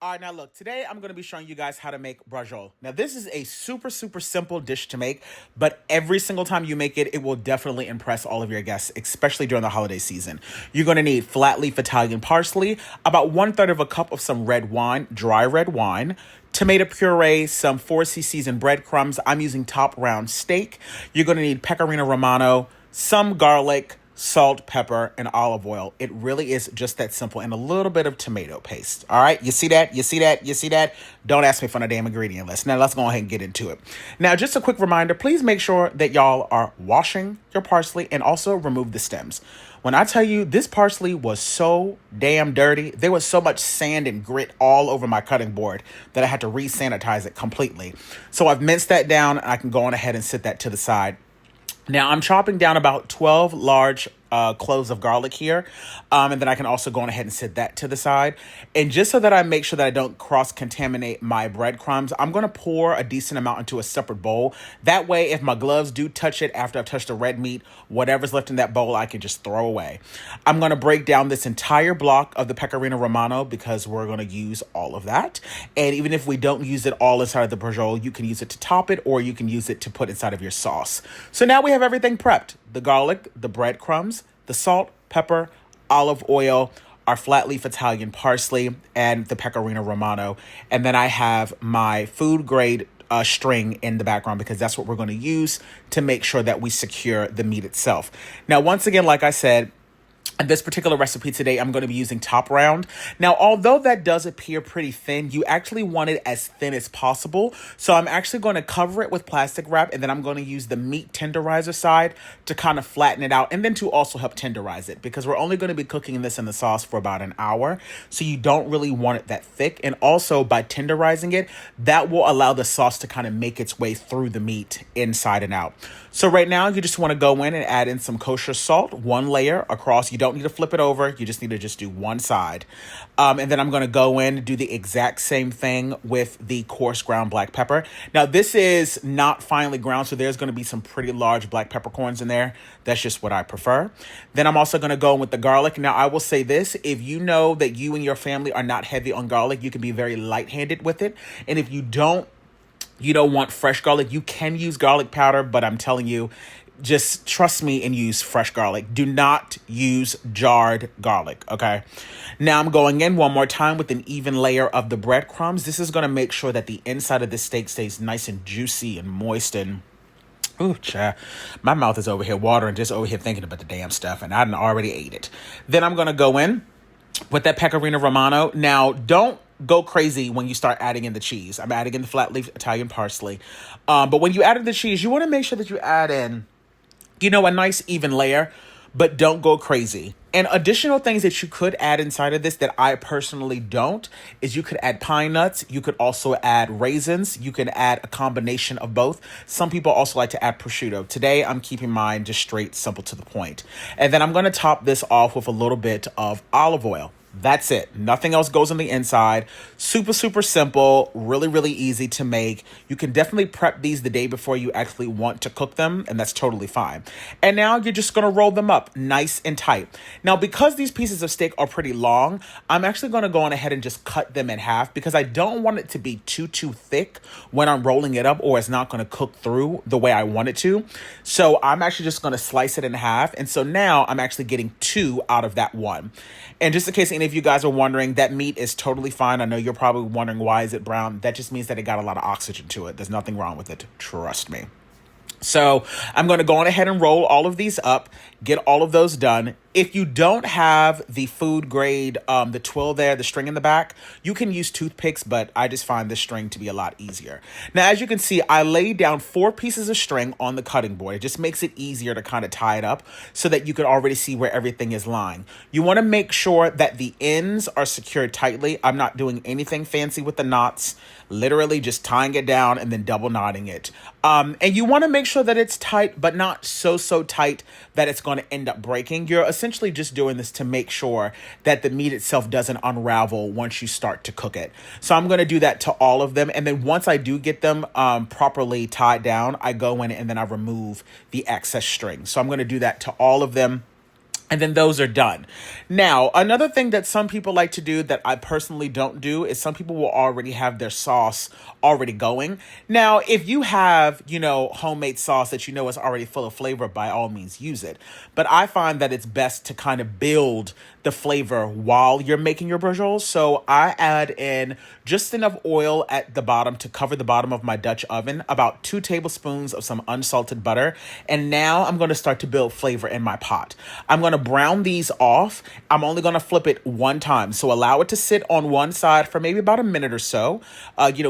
All right, now look, today I'm going to be showing you guys how to make braciole. Now, this is a super simple dish to make, but every single time you make it, it will definitely impress all of your guests, especially during the holiday season. You're going to need flat leaf Italian parsley, about 1/3 of a cup of some red wine, dry red wine, tomato puree, some 4C seasoned breadcrumbs. I'm using top round steak. You're going to need pecorino romano, some garlic, salt, pepper, and olive oil. It really is just that simple, and a little bit of tomato paste. All right, you see that? You see that? You see that? Don't ask me for the damn ingredient list. Now let's go ahead and get into it. Now, just a quick reminder, please make sure that y'all are washing your parsley and also remove the stems. When I tell you this parsley was so damn dirty, there was so much sand and grit all over my cutting board that I had to re-sanitize it completely. So I've minced that down, and I can go on ahead and set that to the side. Now, I'm chopping down about 12 large cloves of garlic here. And then I can also go on ahead and set that to the side. And just so that I make sure that I don't cross-contaminate my breadcrumbs, I'm going to pour a decent amount into a separate bowl. That way, if my gloves do touch it after I've touched the red meat, whatever's left in that bowl, I can just throw away. I'm going to break down this entire block of the pecorino romano because we're going to use all of that. And even if we don't use it all inside of the braciole, you can use it to top it, or you can use it to put inside of your sauce. So now we have everything prepped. The garlic, the breadcrumbs, the salt, pepper, olive oil, our flat leaf Italian parsley, and the pecorino romano. And then I have my food grade string in the background because that's what we're going to use to make sure that we secure the meat itself. Now, once again, like I said, in this particular recipe today, I'm going to be using top round. Now, although that does appear pretty thin, you actually want it as thin as possible. So I'm actually going to cover it with plastic wrap, and then I'm going to use the meat tenderizer side to kind of flatten it out, and then to also help tenderize it, because we're only going to be cooking this in the sauce for about an hour. So you don't really want it that thick. And also by tenderizing it, that will allow the sauce to kind of make its way through the meat inside and out. So right now, you just want to go in and add in some kosher salt, one layer across. You don't need to flip it over. You just need to just do one side. And then I'm going to go in and do the exact same thing with the coarse ground black pepper. Now, this is not finely ground, so there's going to be some pretty large black peppercorns in there. That's just what I prefer. Then I'm also going to go in with the garlic. Now, I will say this. If you know that you and your family are not heavy on garlic, you can be very light-handed with it. And if you don't want fresh garlic, you can use garlic powder, but I'm telling you, just trust me and use fresh garlic. Do not use jarred garlic, okay? Now I'm going in one more time with an even layer of the breadcrumbs. This is going to make sure that the inside of the steak stays nice and juicy and moist and... Ooh, child. My mouth is over here watering, just over here thinking about the damn stuff, and I done already ate it. Then I'm going to go in with that pecorino romano. Now, don't go crazy when you start adding in the cheese. I'm adding in the flat leaf Italian parsley. But when you add in the cheese, you want to make sure that you add in, a nice even layer, but don't go crazy. And additional things that you could add inside of this that I personally don't is you could add pine nuts. You could also add raisins. You can add a combination of both. Some people also like to add prosciutto. Today, I'm keeping mine just straight, simple to the point. And then I'm going to top this off with a little bit of olive oil. That's it. Nothing else goes on the inside. Super simple, really easy to make. You can definitely prep these the day before you actually want to cook them, and that's totally fine. And now you're just going to roll them up nice and tight. Now, because these pieces of steak are pretty long, I'm actually going to go on ahead and just cut them in half because I don't want it to be too thick when I'm rolling it up, or it's not going to cook through the way I want it to. So I'm actually just going to slice it in half. And so now I'm actually getting 2 out of that 1. And just in case any of you guys are wondering, that meat is totally fine. I know you're probably wondering, why is it brown? That just means that it got a lot of oxygen to it. There's nothing wrong with it. Trust me. So I'm going to go on ahead and roll all of these up, get all of those done. If you don't have the food grade, the twill there, the string in the back, you can use toothpicks, but I just find this string to be a lot easier. Now, as you can see, I laid down 4 pieces of string on the cutting board. It just makes it easier to kind of tie it up so that you can already see where everything is lying. You want to make sure that the ends are secured tightly. I'm not doing anything fancy with the knots, literally just tying it down and then double knotting it. And you want to make sure that it's tight, but not so tight that it's going to end up breaking. You're essentially just doing this to make sure that the meat itself doesn't unravel once you start to cook it. So I'm going to do that to all of them. And then once I do get them properly tied down, I go in and then I remove the excess string. So I'm going to do that to all of them. And then those are done. Now, another thing that some people like to do that I personally don't do is some people will already have their sauce already going. Now, if you have, homemade sauce that you know is already full of flavor, by all means use it. But I find that it's best to kind of build the flavor while you're making your brajol. So I add in just enough oil at the bottom to cover the bottom of my Dutch oven, about 2 tablespoons of some unsalted butter. And now I'm going to start to build flavor in my pot. I'm going to brown these off. I'm only going to flip it one time. So allow it to sit on one side for maybe about a minute or so.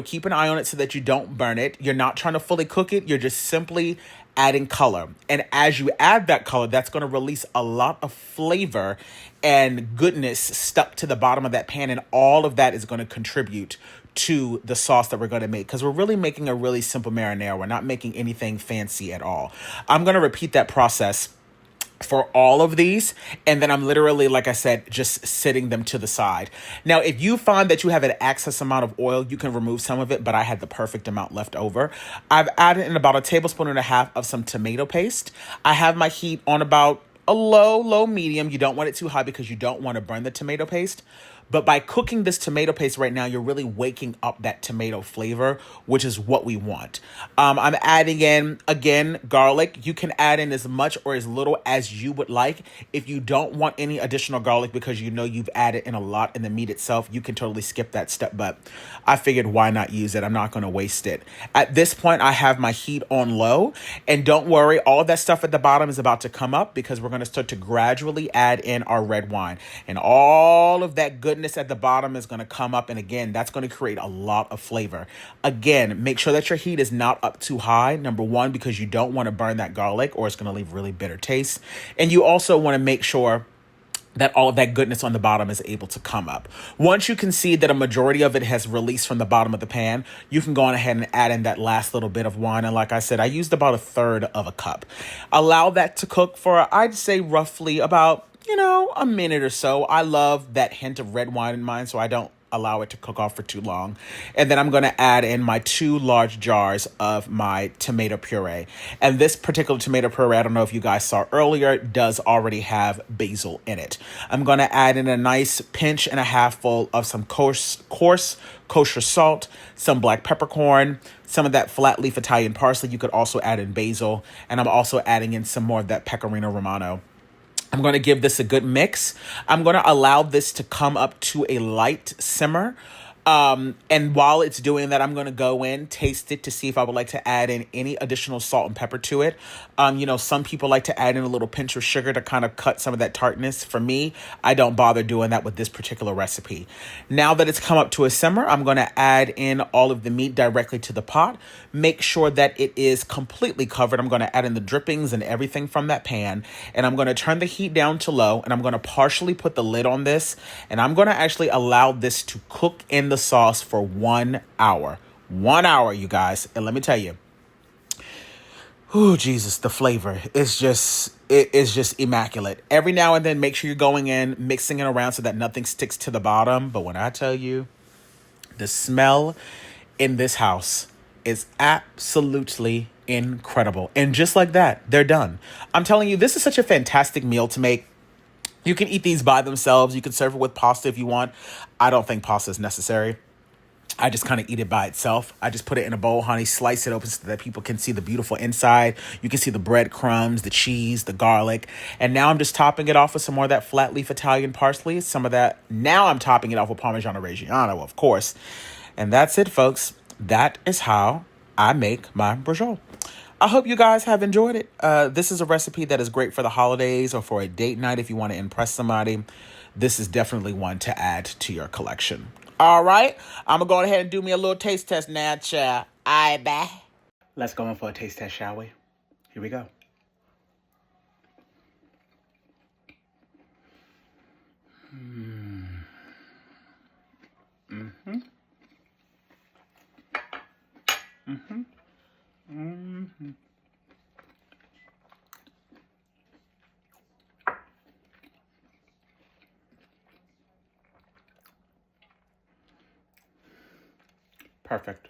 Keep an eye on it so that you don't burn it. You're not trying to fully cook it. You're just simply adding color. And as you add that color, that's going to release a lot of flavor and goodness stuck to the bottom of that pan. And all of that is going to contribute to the sauce that we're going to make, because we're really making a really simple marinara. We're not making anything fancy at all. I'm going to repeat that process for all of these, and then I'm literally, like I said, just sitting them to the side. Now, if you find that you have an excess amount of oil, you can remove some of it, but I had the perfect amount left over. I've added in about 1.5 tablespoons of some tomato paste. I have my heat on about a low medium. You don't want it too high because you don't want to burn the tomato paste. But by cooking this tomato paste right now, you're really waking up that tomato flavor, which is what we want. I'm adding in, again, garlic. You can add in as much or as little as you would like. If you don't want any additional garlic because you've added in a lot in the meat itself, you can totally skip that step. But I figured, why not use it? I'm not going to waste it. At this point, I have my heat on low. And don't worry, all of that stuff at the bottom is about to come up because we're going to start to gradually add in our red wine. And all of that goodness at the bottom is going to come up, and again, that's going to create a lot of flavor. Again, make sure that your heat is not up too high, number one, because you don't want to burn that garlic or it's going to leave really bitter taste. And you also want to make sure that all of that goodness on the bottom is able to come up. Once you can see that a majority of it has released from the bottom of the pan, you can go on ahead and add in that last little bit of wine. And like I said, I used about 1/3 of a cup. Allow that to cook for, I'd say, roughly about a minute or so. I love that hint of red wine in mine, so I don't allow it to cook off for too long. And then I'm going to add in my 2 large jars of my tomato puree. And this particular tomato puree, I don't know if you guys saw earlier, does already have basil in it. I'm going to add in a nice 1.5 pinch full of some coarse kosher salt, some black peppercorn, some of that flat leaf Italian parsley. You could also add in basil. And I'm also adding in some more of that pecorino romano. I'm going to give this a good mix. I'm going to allow this to come up to a light simmer. And while it's doing that, I'm going to go in, taste it to see if I would like to add in any additional salt and pepper to it. Some people like to add in a little pinch of sugar to kind of cut some of that tartness. For me, I don't bother doing that with this particular recipe. Now that it's come up to a simmer, I'm going to add in all of the meat directly to the pot. Make sure that it is completely covered. I'm going to add in the drippings and everything from that pan. And I'm going to turn the heat down to low. And I'm going to partially put the lid on this. And I'm going to actually allow this to cook in the sauce for 1 hour. 1 hour, you guys. And let me tell you, oh Jesus, the flavor is just immaculate. Every now and then, make sure you're going in, mixing it around so that nothing sticks to the bottom. But when I tell you, the smell in this house is absolutely incredible. And just like that, they're done. I'm telling you, this is such a fantastic meal to make. You can eat these by themselves. You can serve it with pasta if you want. I don't think pasta is necessary. I just kind of eat it by itself. I just put it in a bowl, honey, slice it open so that people can see the beautiful inside. You can see the breadcrumbs, the cheese, the garlic. And now I'm just topping it off with some more of that flat leaf Italian parsley. Some of that. Now I'm topping it off with Parmigiano Reggiano, of course. And that's it, folks. That is how I make my braciole. I hope you guys have enjoyed it. This is a recipe that is great for the holidays or for a date night if you want to impress somebody. This is definitely one to add to your collection. All right, I'm going to go ahead and do me a little taste test now, child. All right, bye. Let's go in for a taste test, shall we? Here we go. Perfect.